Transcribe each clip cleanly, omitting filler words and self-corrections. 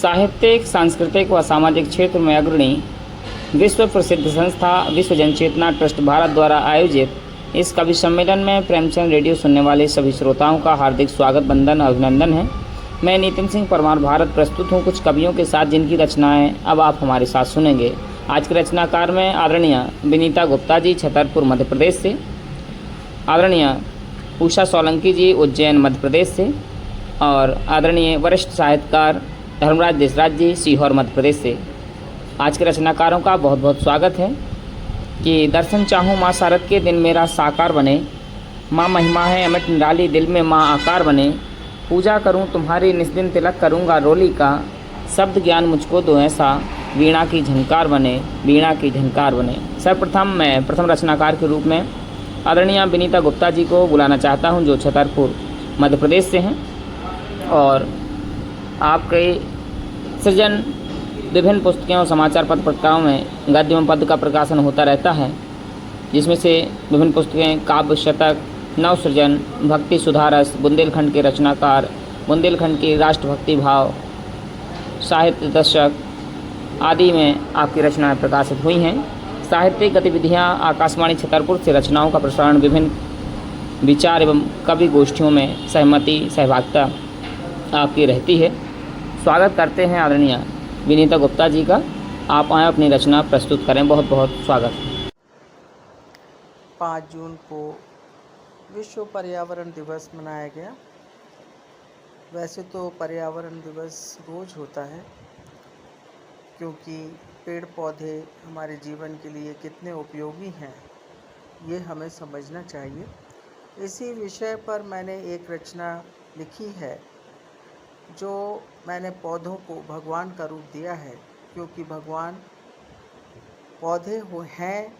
साहित्यिक, सांस्कृतिक व सामाजिक क्षेत्र में अग्रणी विश्व प्रसिद्ध संस्था विश्व जन चेतना ट्रस्ट भारत द्वारा आयोजित इस कवि सम्मेलन में प्रेमचंद रेडियो सुनने वाले सभी श्रोताओं का हार्दिक स्वागत, वंदन, अभिनंदन है। मैं नितिन सिंह परमार भारत प्रस्तुत हूँ कुछ कवियों के साथ जिनकी रचनाएं अब आप हमारे साथ सुनेंगे। आज के रचनाकार में आदरणीय विनीता गुप्ता जी छतरपुर मध्य प्रदेश से, आदरणीय उषा सोलंकी जी उज्जैन मध्य प्रदेश से और आदरणीय वरिष्ठ साहित्यकार धर्मराज देसराज जी सीहोर मध्य प्रदेश से। आज के रचनाकारों का बहुत बहुत स्वागत है कि दर्शन चाहूँ माँ शारद के दिन मेरा साकार बने, माँ महिमा है अमिट निराली दिल में माँ आकार बने, पूजा करूँ तुम्हारी निस्दिन तिलक करूँगा रोली का, शब्द ज्ञान मुझको दो ऐसा वीणा की झंकार बने, वीणा की झंकार बने। सर्वप्रथम मैं प्रथम रचनाकार के रूप में आदरणीय विनीता गुप्ता जी को बुलाना चाहता हूं, जो छतरपुर मध्य प्रदेश से हैं और आपके सृजन विभिन्न पुस्तकों और समाचार पत्र पत्रिकाओं में गद्य एवं पद्य का प्रकाशन होता रहता है, जिसमें से विभिन्न पुस्तकें काव्य शतक, नव सृजन, भक्ति सुधारस, बुंदेलखंड के रचनाकार, बुंदेलखंड की राष्ट्रभक्ति भाव, साहित्य दशक आदि में आपकी रचनाएं प्रकाशित हुई हैं। साहित्यिक गतिविधियां आकाशवाणी छतरपुर से रचनाओं का प्रसारण, विभिन्न विचार एवं कवि गोष्ठियों में सहभागिता आपकी रहती है। स्वागत करते हैं आदरणीय विनीता गुप्ता जी का। आप आए अपनी रचना प्रस्तुत करें। बहुत बहुत स्वागत। 5 जून को विश्व पर्यावरण दिवस मनाया गया। वैसे तो पर्यावरण दिवस रोज़ होता है, क्योंकि पेड़ पौधे हमारे जीवन के लिए कितने उपयोगी हैं ये हमें समझना चाहिए। इसी विषय पर मैंने एक रचना लिखी है, जो मैंने पौधों को भगवान का रूप दिया है, क्योंकि भगवान पौधे हैं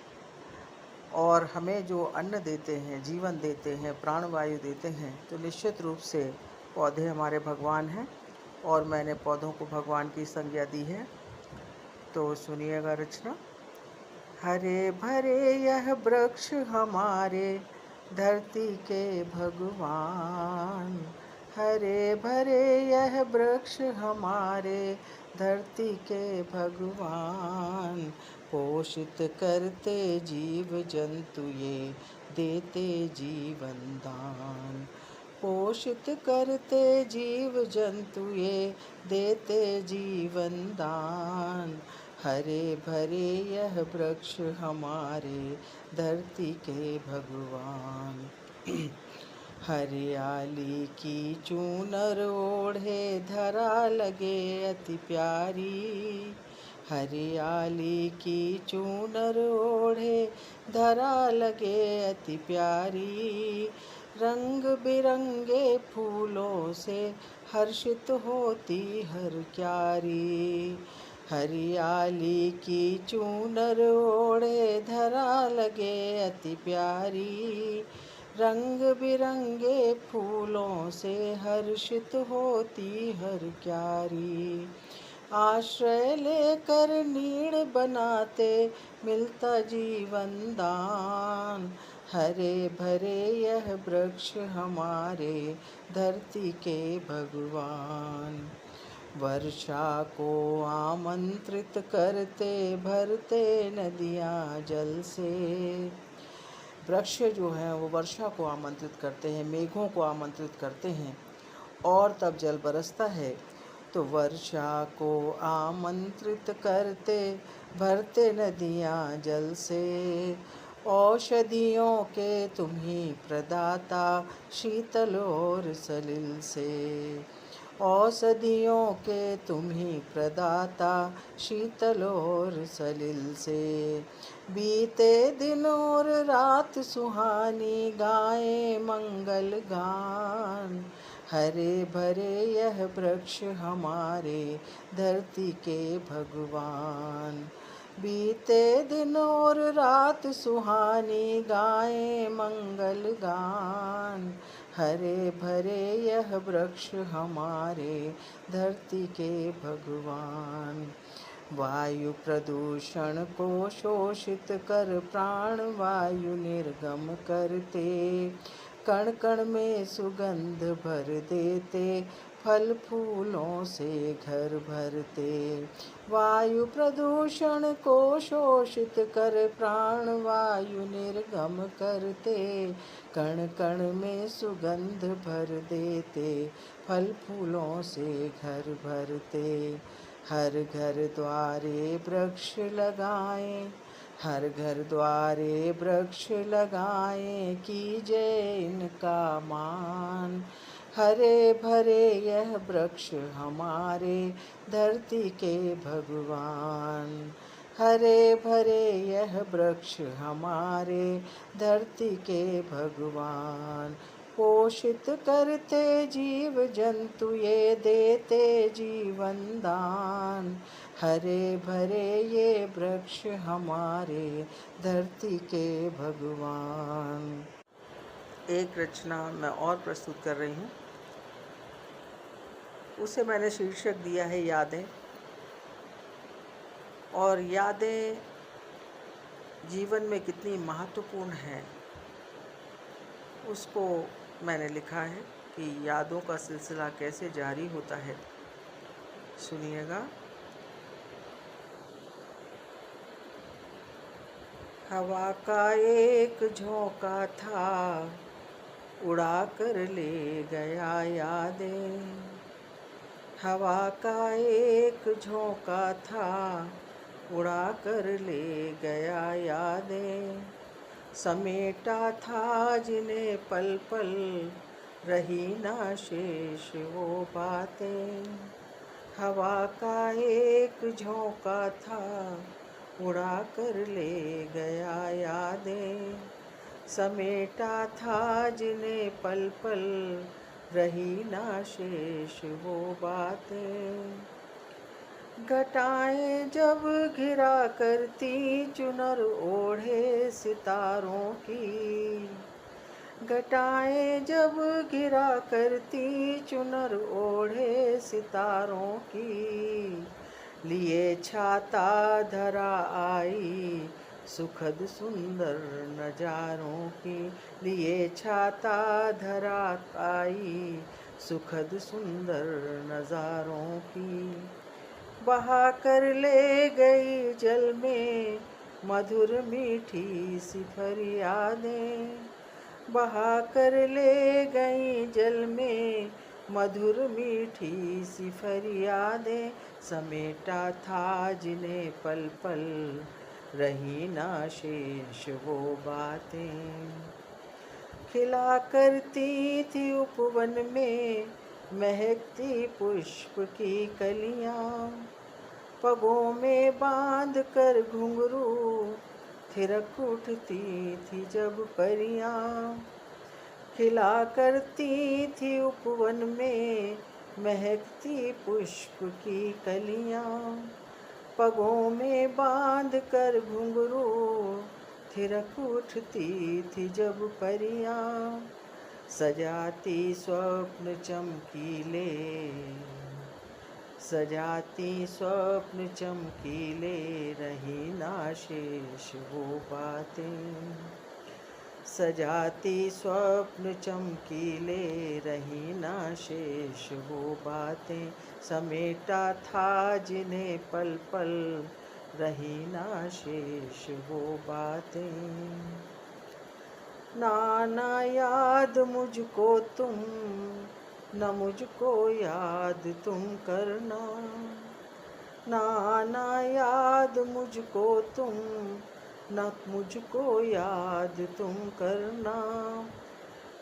और हमें जो अन्न देते हैं, जीवन देते हैं, प्राणवायु देते हैं, तो निश्चित रूप से पौधे हमारे भगवान हैं और मैंने पौधों को भगवान की संज्ञा दी है। तो सुनिएगा रचना। हरे भरे यह वृक्ष हमारे धरती के भगवान, हरे भरे यह वृक्ष हमारे धरती के भगवान, पोषित करते जीव जंतु ये देते जीवन दान, पोषित करते जीव जंतु ये देते जीवन दान, हरे भरे यह वृक्ष हमारे धरती के भगवान। हरियाली की चूनर ओढ़े धरा लगे अति प्यारी, हरियाली की चूनर ओढ़े धरा लगे अति प्यारी, रंग बिरंगे फूलों से हर्षित होती हर क्यारी, हरियाली की चूनर ओढ़े धरा लगे अति प्यारी, रंग बिरंगे फूलों से हर्षित होती हर क्यारी, आश्रय लेकर नीड़ बनाते मिलता जीवन दान, हरे भरे यह वृक्ष हमारे धरती के भगवान, वर्षा को आमंत्रित करते भरते नदियाँ जल से, वृक्ष जो हैं वो वर्षा को आमंत्रित करते हैं, मेघों को आमंत्रित करते हैं और तब जल बरसता है। तो वर्षा को आमंत्रित करते भरते नदियाँ जल से, औषधियों के तुम ही प्रदाता शीतल और सलिल से, औषधियों के तुम ही प्रदाता शीतल और सलिल से, बीते दिन और रात सुहानी गाए मंगल गान, हरे भरे यह वृक्ष हमारे धरती के भगवान, बीते दिन और रात सुहानी गाए मंगल गान, हरे भरे यह वृक्ष हमारे धरती के भगवान, वायु प्रदूषण को शोषित कर प्राण वायु निर्गम करते, कण कण में सुगंध भर देते, फल फूलों से घर भरते, वायु प्रदूषण को शोषित कर प्राण वायु निर्गम करते, कण कण में सुगंध भर देते, फल फूलों से घर भरते। हर घर द्वारे वृक्ष लगाएं, हर घर द्वारे वृक्ष लगाएं, कीजिए इनका मान। हरे भरे यह वृक्ष हमारे धरती के भगवान, हरे भरे यह वृक्ष हमारे धरती के भगवान। पोषित करते जीव जंतु ये देते जीवन दान, हरे भरे ये वृक्ष हमारे धरती के भगवान। एक रचना मैं और प्रस्तुत कर रही हूँ, उसे मैंने शीर्षक दिया है यादें। और यादें जीवन में कितनी महत्वपूर्ण हैं, उसको मैंने लिखा है कि यादों का सिलसिला कैसे जारी होता है। सुनिएगा। हवा का एक झोंका था, उड़ा कर ले गया यादें। हवा का एक झोंका था, उड़ा कर ले गया यादें। समेटा था जिन्हें पल पल, रही ना शेष वो बातें। हवा का एक झोंका था, उड़ा कर ले गया यादें। समेटा था जिन्हें पल पल, रही ना शेष वो बातें। घटाएं जब घिरा करती चुनर ओढ़े सितारों की, घटाएं जब घिरा करती चुनर ओढ़े सितारों की। लिए छाता धरा आई सुखद सुंदर नजारों की, लिए छाता धरा आई सुखद सुंदर नजारों की। बहा कर ले गई जल में मधुर मीठी सी फरियादें। बहा कर ले गई जल में मधुर मीठी सी फरियादें। समेटा था जिन्हें पल पल, रही ना शेष वो बातें। खिला करती थी उपवन में महकती पुष्प की कलियां। पगों में बांध कर घुंघरू थिरक उठती थी जब परियां। खिला करती थी उपवन में महकती पुष्प की कलियां। पगों में बांध कर घुंघरू थिरक उठती थी जब परियां। सजाती स्वप्न चमकीले, सजाती स्वप्न चमकीले, रही ना शेष वो बातें। सजाती स्वप्न चमकीले, रही ना शेष वो बातें। समेटा था जिन्हें पल पल, रही ना शेष वो बातें। नाना याद मुझको तुम, न मुझको याद तुम करना। नाना याद मुझको तुम, न मुझको याद तुम करना।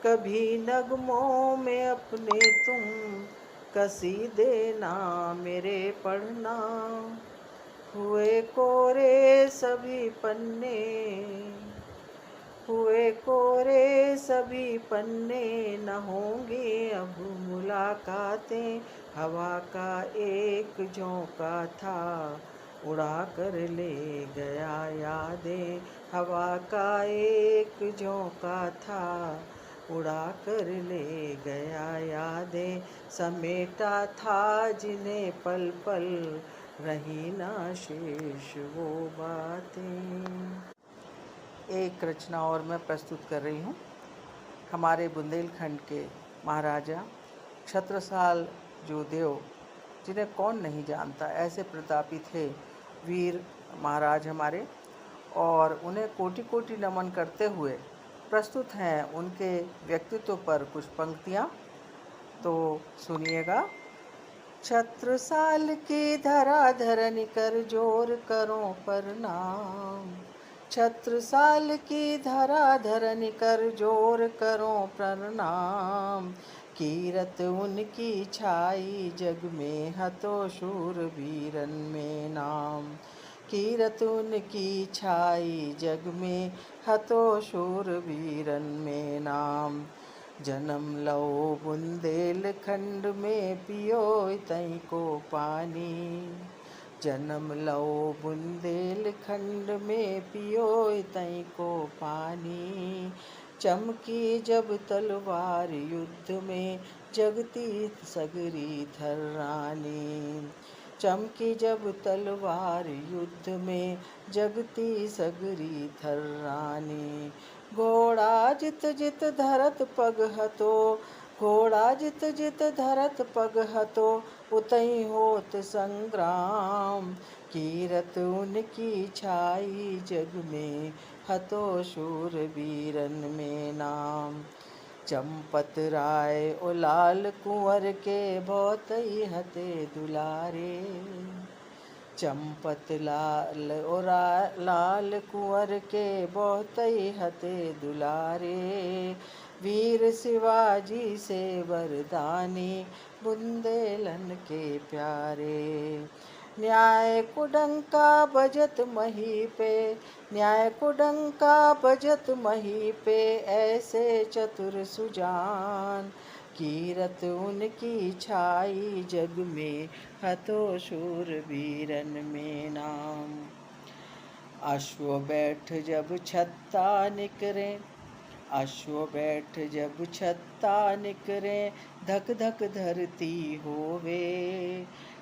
कभी नगमों में अपने तुम कसी देना मेरे पढ़ना। हुए कोरे सभी पन्ने, हुए कोरे सभी पन्ने, न होंगी अब मुलाकातें। हवा का एक झोंका था, उड़ा कर ले गया यादें। हवा का एक झोंका था, उड़ा कर ले गया यादें। समेटा था जिन्हें पल पल, रही ना शेष वो बातें। एक रचना और मैं प्रस्तुत कर रही हूँ। हमारे बुंदेलखंड के महाराजा छत्रसाल जो देव जिन्हें कौन नहीं जानता, ऐसे प्रतापी थे वीर महाराज हमारे। और उन्हें कोटि कोटि नमन करते हुए प्रस्तुत हैं उनके व्यक्तित्व पर कुछ पंक्तियाँ, तो सुनिएगा। छत्रसाल की धराधर कर जोर करो प्रणाम, छत्रसाल की धराधर कर जोर करो प्रणाम, कीरत उनकी छाई जग में हतो शूरवीरन में नाम, कीरत उनकी छाई जग में हतो शूरवीरन में नाम। जन्म लो बुंदेलखंड में पियो तई को पानी, जन्म लो बुंदेलखंड में पियो तई को पानी, चमकी जब तलवार युद्ध में जगती सगरी थर्रानी, चमकी जब तलवार युद्ध में जगती सगरी थर्रानी, घोड़ा जित जित धरत पग हतो, घोड़ा जित जित धरत पग हतो, उतई होत संग्राम, कीरत उनकी छाई जग में हतो शूरवीरन में नाम। चंपत राय ओ लाल कुंवर के बहुतई हते दुलारे, चंपत लाल और लाल कुंवर के बहुतई हते दुलारे, वीर शिवाजी से वरदानी बुंदेलन के प्यारे। न्याय को डंका बजत मही पे, न्याय को डंका बजत मही पे, ऐसे चतुर सुजान, कीरत उनकी छाई जग में हतो शूरवीरन में नाम। अश्व बैठ जब छत्ता निकरे, अश्व बैठ जब छत्ता निकरे, धक धक धरती होवे,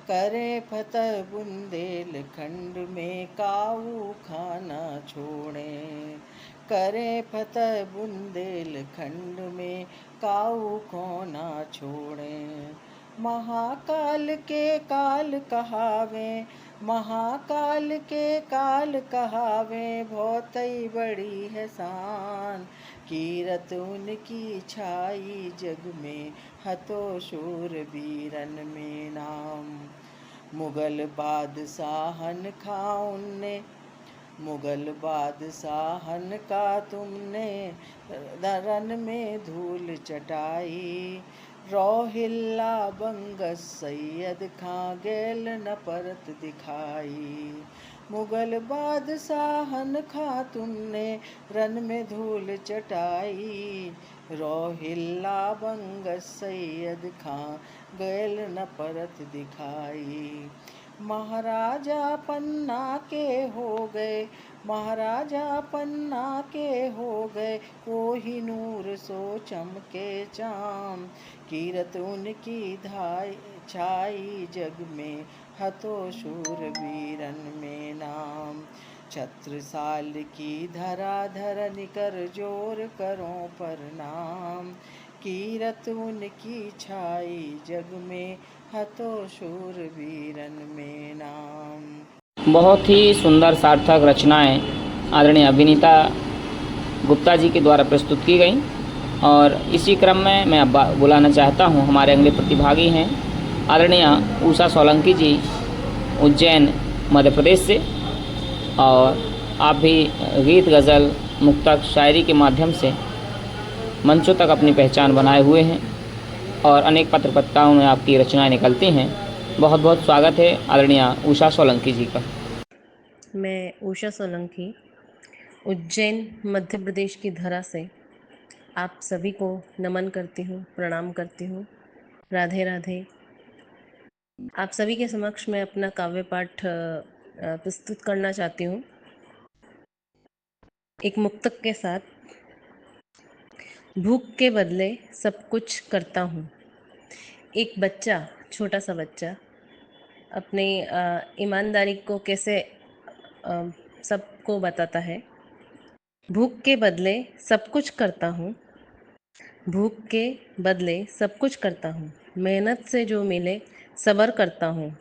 करे फतह बुंदेलखंड में काऊ खाना छोड़े, करे फतह बुंदेलखंड में काऊ खाना छोड़े। महाकाल के काल कहावे, महाकाल के काल कहावे, बहुतई बड़ी है शान, कीरत उनकी छाई जग में हतो शूरवीरन में नाम। मुगल बादशाहन खाउन ने, मुगल बादशाहन का तुमने रन में धूल चटाई, रोहिल्ला बंगस सैयद खां गेल न परत दिखाई, मुगल बादशाहन खा तुमने रन में धूल चटाई, रोहिल्ला बंगस सैयद खां गेल न परत दिखाई। महाराजा पन्ना के हो गए, महाराजा पन्ना के हो गए, कोहिनूर सो चमके चाम, कीरत उनकी धाई छाई जग में हतो शूरवीरन में नाम। छत्रसाल की धराधर निकर जोर करो प्रणाम, कीरत उनकी छाई जग में हतो शूरवीरन में नाम। बहुत ही सुंदर सार्थक रचनाएं आदरणीय अभिनीता गुप्ता जी के द्वारा प्रस्तुत की गई। और इसी क्रम में मैं अब बुलाना चाहता हूं, हमारे अगले प्रतिभागी हैं आदरणीय उषा सोलंकी जी, उज्जैन मध्य प्रदेश से। और आप भी गीत, गज़ल, मुक्तक, शायरी के माध्यम से मंचों तक अपनी पहचान बनाए हुए हैं और अनेक पत्र पत्रिकाओं में आपकी रचनाएं निकलती हैं। बहुत बहुत स्वागत है आदरणीय उषा सोलंकी जी का। मैं उषा सोलंकी उज्जैन मध्य प्रदेश की धरा से आप सभी को नमन करती हूँ, प्रणाम करती हूँ। राधे राधे। आप सभी के समक्ष मैं अपना काव्य पाठ प्रस्तुत करना चाहती हूँ एक मुक्तक के साथ। भूख के बदले सब कुछ करता हूँ। एक बच्चा, छोटा सा बच्चा अपनी ईमानदारी को कैसे सबको बताता है। भूख के बदले सब कुछ करता हूँ, भूख के बदले सब कुछ करता हूँ, मेहनत से जो मिले सब्र करता हूँ,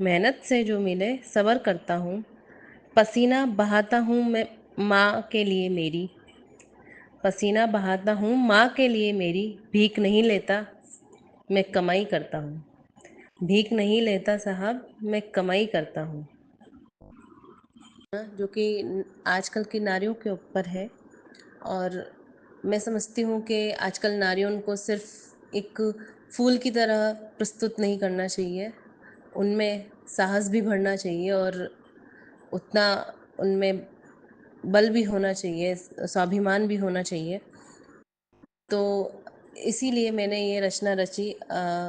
मेहनत से जो मिले सब्र करता हूँ। पसीना बहाता हूँ मैं माँ के लिए मेरी, पसीना बहाता हूँ माँ के लिए मेरी। भीख नहीं लेता मैं कमाई करता हूँ, भीख नहीं लेता साहब मैं कमाई करता हूँ। जो कि आजकल की नारियों के ऊपर है। और मैं समझती हूँ कि आजकल नारियों को सिर्फ एक फूल की तरह प्रस्तुत नहीं करना चाहिए, उनमें साहस भी भरना चाहिए और उतना उनमें बल भी होना चाहिए, स्वाभिमान भी होना चाहिए। तो इसीलिए मैंने ये रचना रची,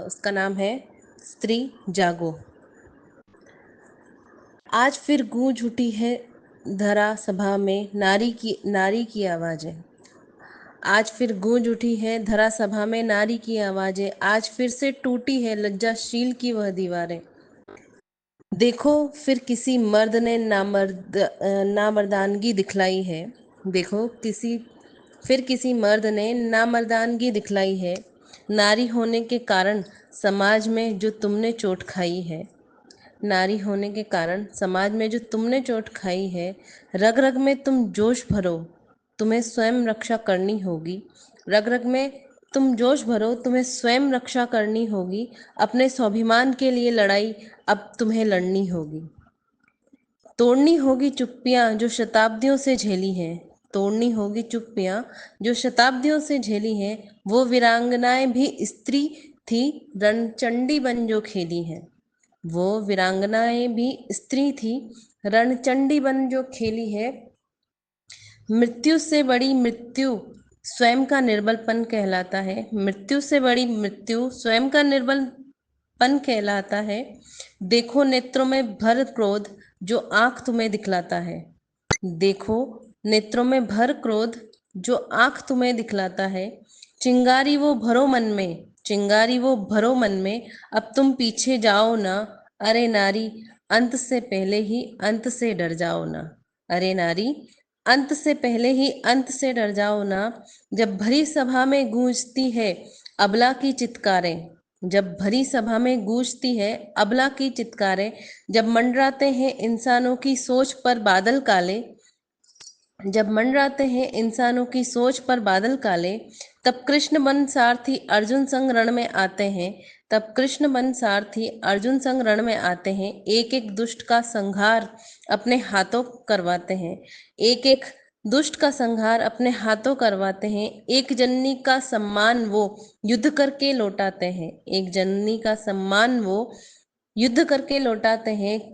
उसका नाम है स्त्री जागो। आज फिर गूंज उठी है धरा सभा में नारी की आवाज़ें। आज फिर गूंज उठी है धरा सभा में नारी की आवाज़ें। आज फिर से टूटी है लज्जाशील की वह दीवारें। देखो फिर किसी मर्द ने नामर्दानगी दिखलाई है। देखो किसी मर्द ने नामर्दानगी दिखलाई है। नारी होने के कारण समाज में जो तुमने चोट खाई है, नारी होने के कारण समाज में जो तुमने चोट खाई है, रग रग में तुम जोश भरो, तुम्हें स्वयं रक्षा करनी होगी। रग रग में तुम जोश भरो, तुम्हें स्वयं रक्षा करनी होगी। अपने स्वाभिमान के लिए लड़ाई अब तुम्हें लड़नी होगी। तोड़नी होगी चुप्पियाँ जो शताब्दियों से झेली हैं, तोड़नी होगी चुप्पियाँ जो शताब्दियों से झेली हैं। वो वीरांगनाएं भी स्त्री थी, रणचंडी बन जो खेली हैं। वो वीरांगनाएं भी स्त्री थी, रणचंडी बन जो खेली है। मृत्यु से बड़ी मृत्यु स्वयं का निर्बलपन कहलाता है। मृत्यु से बड़ी मृत्यु स्वयं का निर्बलपन कहलाता है। देखो नेत्रों में भर क्रोध जो आंख तुम्हें दिखलाता है। देखो नेत्रों में भर क्रोध जो आंख तुम्हें दिखलाता है। चिंगारी वो भरो मन में, चिंगारी वो भरो मन में। अब तुम पीछे जाओ ना, अरे नारी अंत से पहले ही अंत से डर जाओ ना। अरे नारी अंत से पहले ही अंत से डर जाओ ना। जब भरी सभा में गूंजती है अबला की चित्कारें, जब भरी सभा में गूंजती है अबला की चित्कारें। जब मंडराते हैं इंसानों की सोच पर बादल काले, जब मंडराते हैं इंसानों की सोच पर बादल काले। तब कृष्ण बन सारथी अर्जुन संग रण में आते हैं, तब कृष्ण बन सारथी अर्जुन संग रण में आते हैं। एक एक दुष्ट का संहार अपने हाथों करवाते हैं, एक एक दुष्ट का संहार अपने हाथों करवाते हैं। एक जननी का सम्मान वो युद्ध करके लौटाते हैं, एक जननी का सम्मान वो युद्ध करके लौटाते हैं।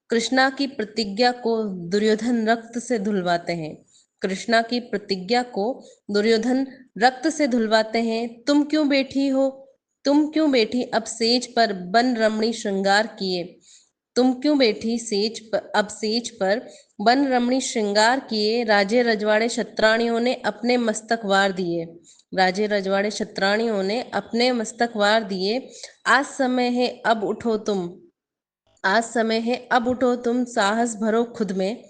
कृष्णा की प्रतिज्ञा को दुर्योधन रक्त से धुलवाते हैं, कृष्णा की प्रतिज्ञा को दुर्योधन रक्त से धुलवाते हैं। तुम क्यों बैठी हो, तुम क्यों बैठी अब सेज पर बन रमणी श्रृंगार किए। तुम क्यों बैठी सेज पर अब सेज पर बन रमणी श्रृंगार किए। राजे रजवाड़े क्षत्राणियों ने अपने मस्तक वार दिए, राजे रजवाड़े क्षत्राणियों ने अपने मस्तक वार दिए। आज समय है अब उठो तुम, आज समय है अब उठो तुम साहस भरो खुद में।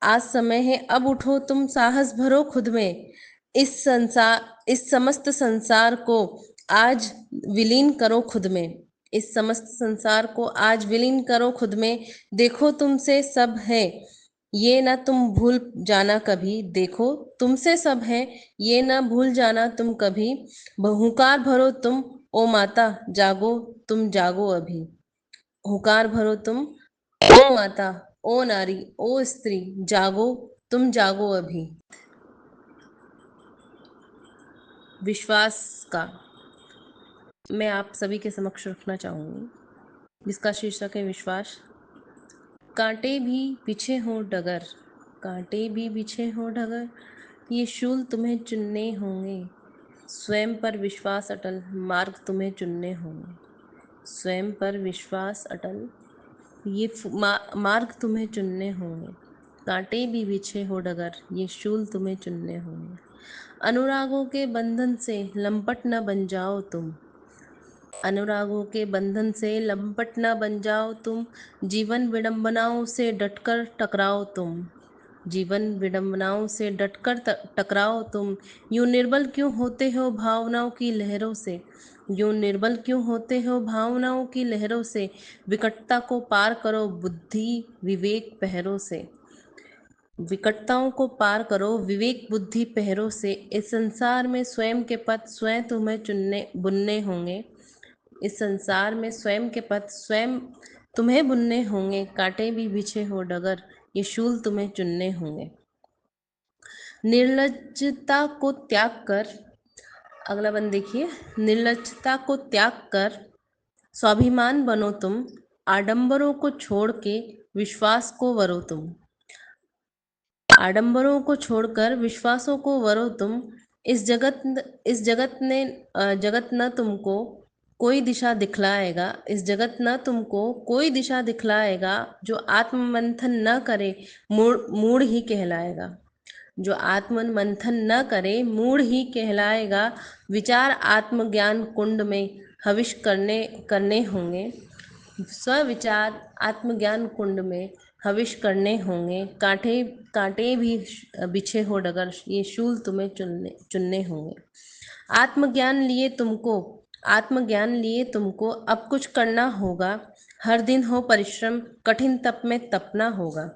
आज समय है अब उठो तुम साहस भरो खुद में। इस समस्त संसार को आज विलीन करो खुद में, इस समस्त संसार को आज विलीन करो खुद में। देखो तुमसे सब है ये ना तुम भूल जाना कभी। देखो तुमसे सब है ये ना भूल जाना तुम कभी। हुंकार भरो तुम ओ माता जागो, तुम जागो अभी। हुंकार भरो तुम ओ माता, ओ नारी, ओ स्त्री, जागो, तुम जागो अभी। विश्वास का मैं आप सभी के समक्ष रखना चाहूँगी, जिसका शीर्षक है विश्वास। कांटे भी बिछे हों डगर, कांटे भी बिछे हों डगर, ये शूल तुम्हें चुनने होंगे। स्वयं पर विश्वास अटल मार्ग तुम्हें चुनने होंगे। स्वयं पर विश्वास अटल ये मार्ग तुम्हें चुनने होंगे। कांटे भी बिछे हो डगर, ये शूल तुम्हें चुनने होंगे। अनुरागों के बंधन से लंपट न बन जाओ तुम, अनुरागों के बंधन से लंपट न बन जाओ तुम। जीवन विडंबनाओं से डटकर टकराओ तुम, जीवन विडंबनाओं से डटकर टकराओ तुम। यूं निर्बल क्यों होते हो भावनाओं की लहरों से, यूं निर्बल क्यों होते हो भावनाओं की लहरों से, विकटता को पार करो बुद्धि विवेक पहरों से। विकटताओं को पार करो विवेक बुद्धि पहरों से। इस संसार में स्वयं के पथ स्वयं तुम्हें चुनने बुनने होंगे। इस संसार में स्वयं के पथ स्वयं तुम्हें बुनने होंगे। कांटे भी बिछे हो डगर, ये शूल तुम्हें चुनने होंगे। निर्लज्जता को त्याग कर, अगला बंद देखिए। निर्लज्जता को त्याग कर स्वाभिमान बनो तुम, आडंबरों को छोड़ के विश्वास को वरो तुम। आडंबरों को छोड़कर विश्वासों को वरो तुम। इस जगत न तुमको कोई दिशा दिखलाएगा। इस जगत न तुमको कोई दिशा दिखलाएगा। जो आत्ममंथन न करे मूढ़ ही कहलाएगा। जो आत्ममंथन न करे मूढ़ ही कहलाएगा। विचार आत्मज्ञान कुंड में हविष करने करने होंगे। स्वविचार आत्मज्ञान कुंड में हविष करने होंगे। कांटे कांटे भी बिछे हो डगर, ये शूल तुम्हें चुनने चुनने होंगे। आत्मज्ञान लिए तुमको अब कुछ करना होगा। हर दिन हो परिश्रम, कठिन तप में तपना होगा।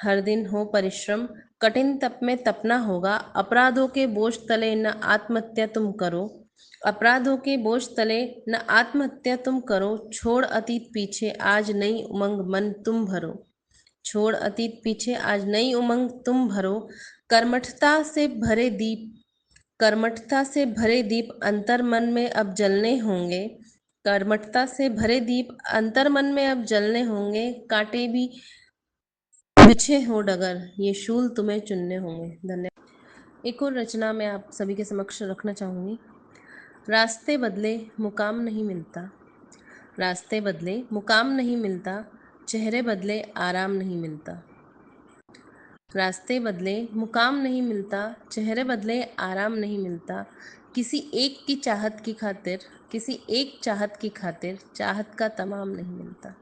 हर दिन हो परिश्रम, कठिन तप में तपना होगा। अपराधों के बोझ तले न आत्महत्या तुम करो। अपराधों के बोझ तले न आत्महत्या तुम करो। छोड़ अतीत पीछे, आज नई उमंग मन तुम भरो। छोड़ अतीत पीछे, आज नई उमंग तुम भरो। कर्मठता से भरे दीप, कर्मठता से भरे दीप अंतर मन में अब जलने होंगे। कर्मठता से भरे दीप अंतर मन में अब जलने होंगे। कांटे भी बिछे हो डगर, ये शूल तुम्हें चुनने होंगे। धन्यवाद। एक और रचना मैं आप सभी के समक्ष रखना चाहूँगी। रास्ते बदले मुकाम नहीं मिलता। रास्ते बदले मुकाम नहीं मिलता। चेहरे बदले आराम नहीं मिलता। रास्ते बदले मुकाम नहीं मिलता। चेहरे बदले आराम नहीं मिलता। किसी एक की चाहत की खातिर, किसी एक चाहत की खातिर चाहत का तमाम नहीं मिलता।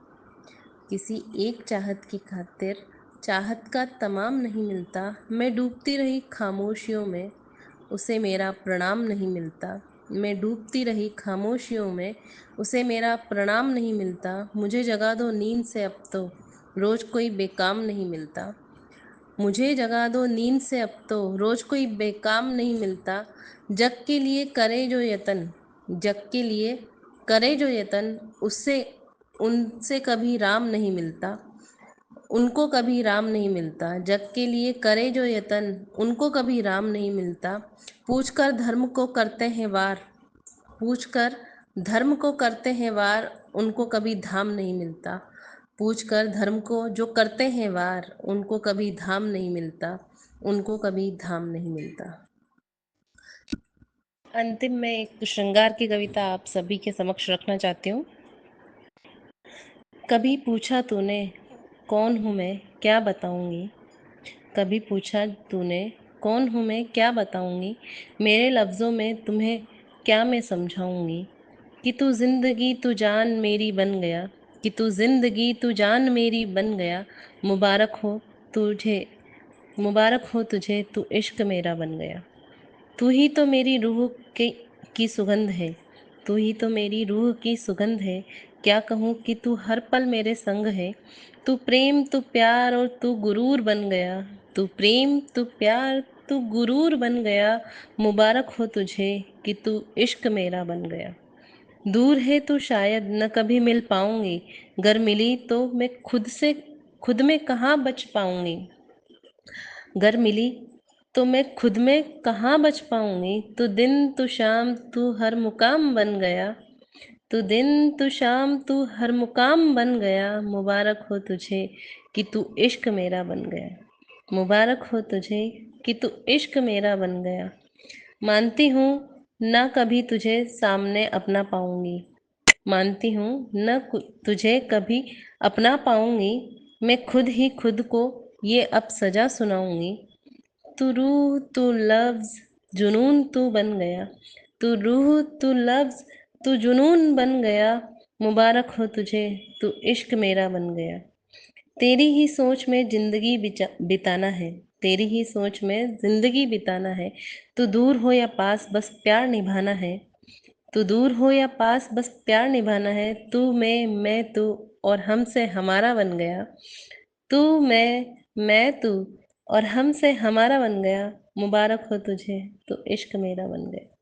किसी एक चाहत की खातिर चाहत का तमाम नहीं मिलता। मैं डूबती रही खामोशियों में, उसे मेरा प्रणाम नहीं मिलता। मैं डूबती रही खामोशियों में, उसे मेरा प्रणाम नहीं मिलता। मुझे जगा दो नींद से अब तो, रोज़ कोई बेकाम नहीं मिलता। मुझे जगा दो नींद से अब तो, रोज़ कोई बेकाम नहीं मिलता। जग के लिए करे जो यतन, जग के लिए करे जो यतन, उससे उनसे कभी राम नहीं मिलता। उनको कभी राम नहीं मिलता। जग के लिए करे जो यतन, उनको कभी राम नहीं मिलता। पूछकर धर्म को करते हैं वार, पूछकर धर्म को करते हैं वार, उनको कभी धाम नहीं मिलता। पूछकर धर्म को जो करते हैं वार, उनको कभी धाम नहीं मिलता। उनको कभी धाम नहीं मिलता। अंतिम में एक श्रृंगार की कविता आप सभी के समक्ष रखना चाहती हूँ। कभी पूछा तूने कौन हूँ मैं क्या बताऊँगी। कभी पूछा तूने कौन हूँ मैं क्या बताऊँगी। मेरे लफ्ज़ों में तुम्हें क्या मैं समझाऊँगी। कि तू ज़िंदगी तू जान मेरी बन गया, कि तू ज़िंदगी तू जान मेरी बन गया। मुबारक हो तुझे, मुबारक हो तुझे, तू इश्क मेरा बन गया। तू ही तो मेरी रूह की सुगंध है, तू ही तो मेरी रूह की सुगंध है। क्या कहूँ कि तू हर पल मेरे संग है। तू प्रेम तू प्यार और तू गुरूर बन गया। तू प्रेम तू प्यार तू गुरूर बन गया। मुबारक हो तुझे कि तू इश्क मेरा बन गया। दूर है तो शायद न कभी मिल पाऊंगी, गर मिली तो मैं खुद में कहाँ बच पाऊंगी। गर मिली तो मैं खुद में कहाँ बच पाऊंगी। तू दिन तू शाम तू हर मुकाम बन गया। तू दिन तू शाम तू हर मुकाम बन गया। मुबारक हो तुझे कि तू इश्क मेरा बन गया। मुबारक हो तुझे कि तू इश्क मेरा बन गया। मानती हूँ न कभी तुझे सामने अपना पाऊंगी। मानती हूँ न तुझे कभी अपना पाऊंगी। मैं खुद ही खुद को ये अब सजा सुनाऊंगी। तू रूह तू लफ्ज़ जुनून तू बन गया। तू रूह तू लफ्ज़ तू जुनून बन गया। मुबारक हो तुझे तू इश्क मेरा बन गया। तेरी ही सोच में ज़िंदगी बिताना है। तेरी ही सोच में ज़िंदगी बिताना है। तू दूर हो या पास बस प्यार निभाना है। तू दूर हो या पास बस प्यार निभाना है। तू मैं तू और हमसे हमारा बन गया। तू मैं तू और हमसे हमारा बन गया। मुबारक हो तुझे, तो इश्क मेरा बन गया।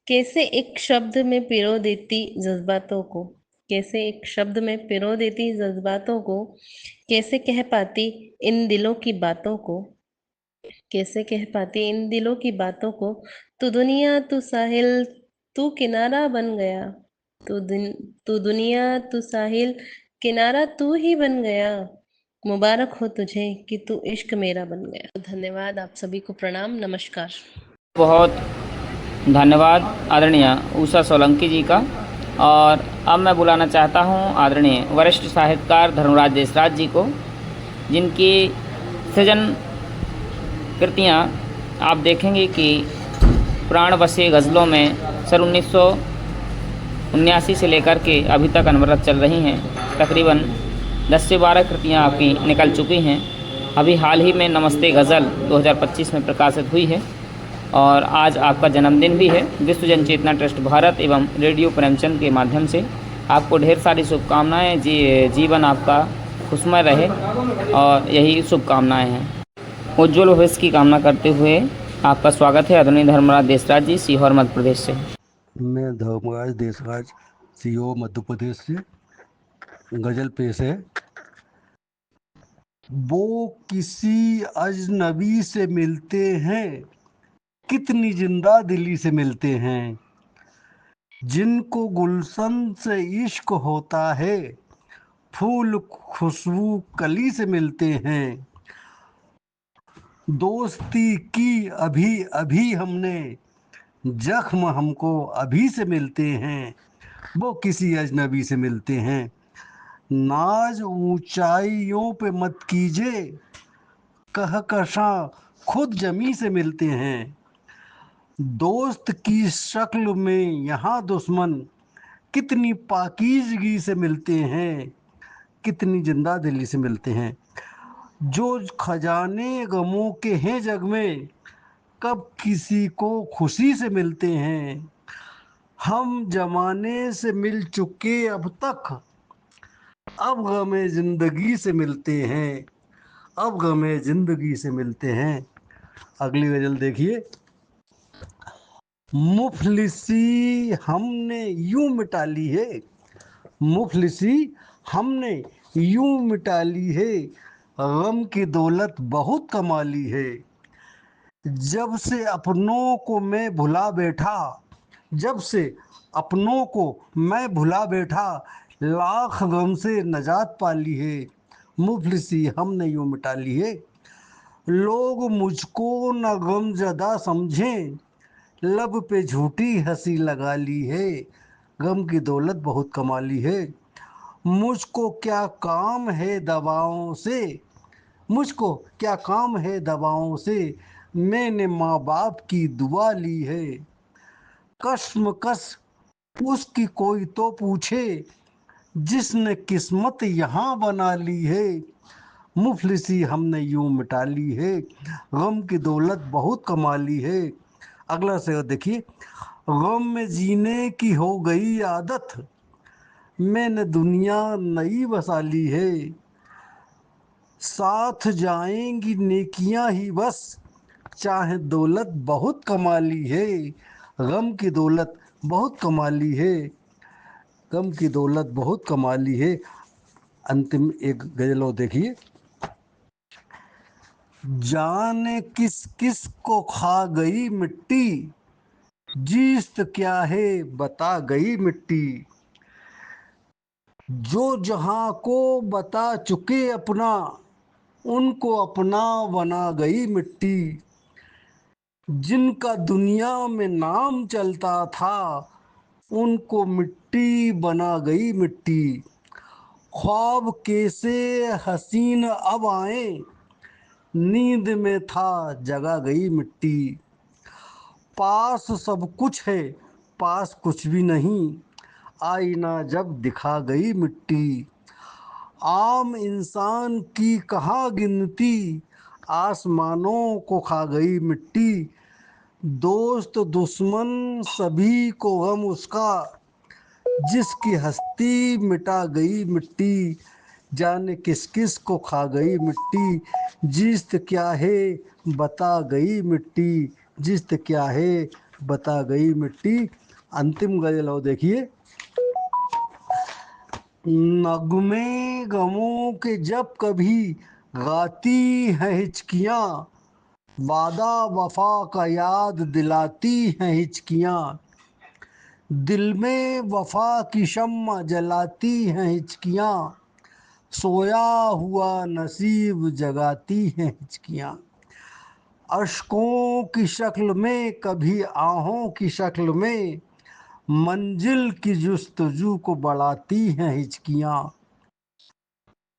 कैसे एक शब्द में पिरो देती जज्बातों को, कैसे एक शब्द में पिरो देती जज्बातों को, कैसे कह पाती इन दिलों की बातों को, कैसे कह पाती इन दिलों की बातों को। तू दुनिया तू साहिल तू किनारा बन गया। तू दुनिया तू साहिल किनारा तू ही बन गया। मुबारक हो तुझे कि तू इश्क मेरा बन गया। धन्यवाद। आप सभी को प्रणाम, नमस्कार। बहुत धन्यवाद आदरणीय उषा सोलंकी जी का। और अब मैं बुलाना चाहता हूं आदरणीय वरिष्ठ साहित्यकार धर्मराज देसराज जी को, जिनकी सृजन कृतियां आप देखेंगे कि प्राण बसे गज़लों में सन 1979 से लेकर के अभी तक अनवरत चल रही हैं। तकरीबन 10 से 12 कृतियां आपकी निकल चुकी हैं। अभी हाल ही में नमस्ते गज़ल 2025 में प्रकाशित हुई है और आज आपका जन्मदिन भी है। विश्व जन चेतना ट्रस्ट भारत एवं रेडियो प्रेमचंद के माध्यम से आपको ढेर सारी शुभकामनाएँ। जीवन आपका खुशमय रहे और यही शुभकामनाएँ हैं। उज्ज्वल भविष्य की कामना करते हुए आपका स्वागत है आदरणीय धर्मराज देसराज जी, सीहोर मध्य प्रदेश से। मैं धर्मराज देसराज सीहोर मध्य प्रदेश से। गजल पेश है। वो किसी अजनबी से मिलते हैं, कितनी जिंदा दिली से मिलते हैं। जिनको गुलशन से इश्क होता है, फूल खुशबू कली से मिलते हैं। दोस्ती की अभी अभी हमने, जख्म हमको अभी से मिलते हैं। वो किसी अजनबी से मिलते हैं। नाज ऊंचाइयों पे मत कीजिए, कहकशां खुद जमी से मिलते हैं। दोस्त की शक्ल में यहाँ दुश्मन, कितनी पाकीज़गी से मिलते हैं, कितनी जिंदा दिली से मिलते हैं। जो खजाने गमों के हैं जग में, कब किसी को खुशी से मिलते हैं। हम जमाने से मिल चुके अब तक, अब गमे जिंदगी से मिलते हैं, अब गमे जिंदगी से मिलते हैं। अगली गजल देखिए। मुफलिसी हमने यूं मिटा ली है, मुफलिसी हमने यूं मिटा ली है। गम की दौलत बहुत कमा ली है। जब से अपनों को मैं भुला बैठा, जब से अपनों को मैं भुला बैठा, लाख गम से नजात पा ली है। मुफलिसी हमने यूं मिटा ली है। लोग मुझको न गमज़दा समझें, लब पे झूठी हंसी लगा ली है। गम की दौलत बहुत कमा ली है। मुझको क्या काम है दवाओं से, मुझको क्या काम है दवाओं से, मैंने माँ बाप की दुआ ली है। कश्मकश उसकी कोई तो पूछे, जिसने किस्मत यहाँ बना ली है। मुफलिसी हमने यूं मिटा ली है। गम की दौलत बहुत कमा ली है। अगला शेर देखिए। गम में जीने की हो गई आदत, मैंने दुनिया नई बसा ली है। साथ जाएंगी नेकियां ही बस, चाहे दौलत बहुत कमा ली है। गम की दौलत बहुत कमा ली है, गम की दौलत बहुत कमा ली है। अंतिम एक गजल और देखिए। जाने किस किस को खा गई मिट्टी, जीस्त क्या है बता गई मिट्टी। जो जहां को बता चुके अपना, उनको अपना बना गई मिट्टी। जिनका दुनिया में नाम चलता था, उनको मिट्टी बना गई मिट्टी। ख्वाब कैसे हसीन अब आए, नींद में था जगा गई मिट्टी। पास सब कुछ है पास कुछ भी नहीं, आईना जब दिखा गई मिट्टी। आम इंसान की कहाँ गिनती, आसमानों को खा गई मिट्टी। दोस्त दुश्मन सभी को गम उसका, जिसकी हस्ती मिटा गई मिट्टी, जाने किस किस को खा गई मिट्टी, जिस्त क्या है बता गई मिट्टी, जिस्त क्या है बता गई मिट्टी। अंतिम गजल हो देखिए। नगमे गमों के जब कभी गाती हैं हिचकियाँ, वादा वफा का याद दिलाती हैं हिचकियाँ, दिल में वफा की शम्मा जलाती हैं हिचकियाँ, सोया हुआ नसीब जगाती हैं हिचकियाँ, अश्कों की शक्ल में कभी आहों की शक्ल में, मंजिल की जुस्तजू को बढ़ाती हैं हिचकियाँ,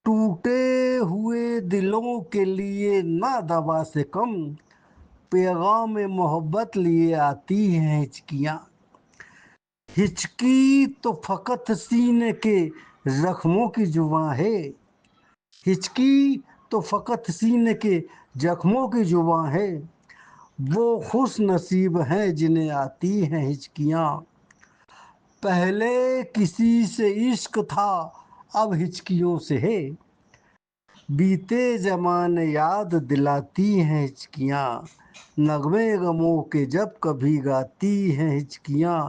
टूटे हुए दिलों के लिए ना दवा से कम, पैगाम मोहब्बत लिए आती हैं हिचकियाँ, हिचकी तो फकत सीने के जख्मों की जुबां है, हिचकी तो फकत सीने के जख्मों की जुबां है, वो खुश नसीब हैं जिन्हें आती हैं हिचकियाँ, पहले किसी से इश्क था अब हिचकियों से है, बीते ज़माने याद दिलाती हैं हिचकियाँ, नगमे गमों के जब कभी गाती हैं हिचकियाँ,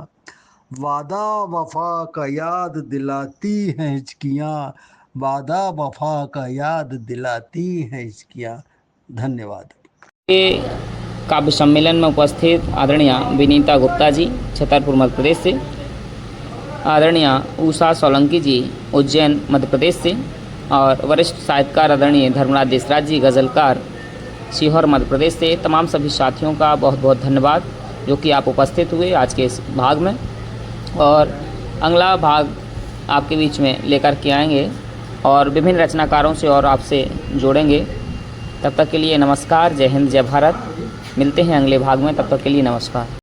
वादा वफा का याद दिलाती हैं हिचकियाँ, वादा वफा का याद दिलाती हैं हिचकियाँ। धन्यवाद। ये काव्य सम्मेलन में उपस्थित आदरणीय विनीता गुप्ता जी छतरपुर मध्य प्रदेश से, आदरणीय उषा सोलंकी जी उज्जैन मध्य प्रदेश से, और वरिष्ठ साहित्यकार आदरणीय धर्मराज देसराज जी गज़लकार सीहोर मध्य प्रदेश से, तमाम सभी साथियों का बहुत बहुत धन्यवाद जो कि आप उपस्थित हुए आज के इस भाग में, और अगला भाग आपके बीच में लेकर के आएंगे और विभिन्न रचनाकारों से और आपसे जोड़ेंगे। तब तक के लिए नमस्कार, जय हिंद, जय भारत। मिलते हैं अगले भाग में, तब तक के लिए नमस्कार।